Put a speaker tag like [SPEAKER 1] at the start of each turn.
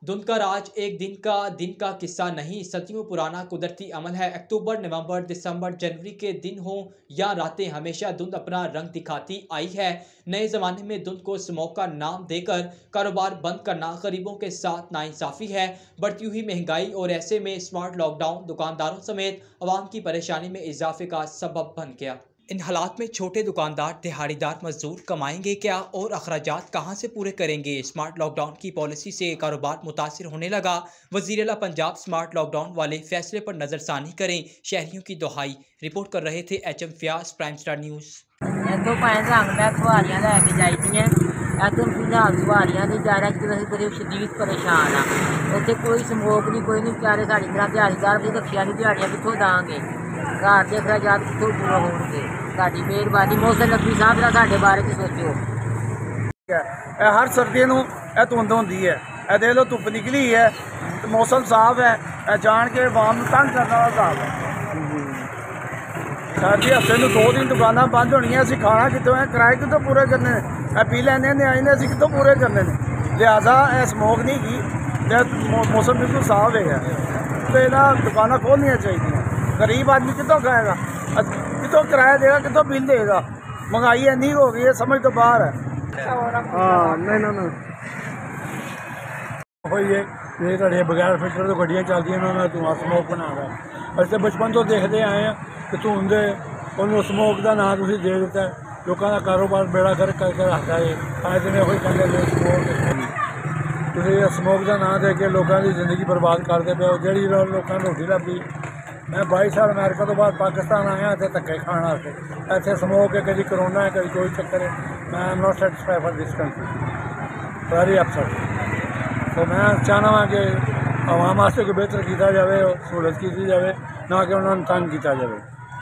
[SPEAKER 1] धुंध का राज एक दिन का किस्सा नहीं, सदियों पुराना कुदरती अमल है। अक्टूबर, नवंबर, दिसंबर, जनवरी के दिन हो या रातें, हमेशा धुंध अपना रंग दिखाती आई है। नए जमाने में धुंध को स्मोक का नाम देकर कारोबार बंद करना गरीबों के साथ नाइंसाफी है। बढ़ती हुई महंगाई और ऐसे में स्मार्ट लॉकडाउन दुकानदारों समेत आवाम की परेशानी में इजाफे का सबब बन गया। इन हालात में छोटे दुकानदार, दिहाड़ीदार मजदूर कमाएंगे क्या और अखराजात कहां से पूरे करेंगे? स्मार्ट लॉकडाउन की पॉलिसी से कारोबार मुतासिर होने लगा। वज़ीर-ए-आला पंजाब स्मार्ट लॉकडाउन वाले फैसले पर नजरसानी करें, शहरियों की दुहाई। रिपोर्ट कर रहे थे HM Fayaz, prime star news.
[SPEAKER 2] इतों भाएं रंग मैं सवारियां लैके जाइदियां इतों फिलहाल सवारियां नहीं जा रहा क्योंकि असं बड़े शदीद परेशान हाँ। इतने कोई समोक नहीं, कोई नहीं, बेचारे साड़ी तरह दिहाड़ीदार भी रखिया नहीं, दिहाड़ियां कितों देंगे, घर के अखराजात कितों पूरे होंगे? साडी मेहरबानी मौसम नकवी साहब जरा साडे बारे च सोचो।
[SPEAKER 3] हर सर्दी नूं धुंध होंदी है, देख लो धुप्प निकली है, मौसम साफ है, जान के आवाम तंग करने वाला हिसाब है। सर जी हफ्ते में 2 दिन दुकाना बंद होनी है, असं खाना कितों है, किराए कितों पूरे करने ने, पी लैने न्याई ने, असं कितों पूरे करने ने। लिहाजा स्मोक नहीं की, मौसम बिल्कुल साफ है तो इन्हें दुकाना खोलनिया चाहिए। गरीब आदमी कितों खाएगा, कितों किराया देगा, कितों बिल देगा? महंगाई इन्नी हो गई है, समझ तो बाहर है। हाँ नहीं ये बगैर फिल्टर तो गड्डियाँ चलती हैं, धुआं स्मोक बना रहा है। असं बचपन तो देखते आए हैं कि धुंध उन्होंने स्मोक का नाम तुम दे दिता है, लोगों का कारोबार बेड़ा कर करके रखता है। आए दिन यही कहते स्मोक का नाम दे के लोगों की जिंदगी बर्बाद करते पे हो। जी लोगों ने रोटी लभी, मैं 22 साल अमेरिका तो बाद पाकिस्तान आया तो धक्के खाने इतने स्मोक है, कभी करोना है, कभी कोई चक्कर है। मैं am not satisfied for this country, very upset. तो मैं चाहना वा कि आवाम वास्ते कोई बेहतर किया जाए, सहूलत की जाए, ना कि उन्होंने तंग किया जाए।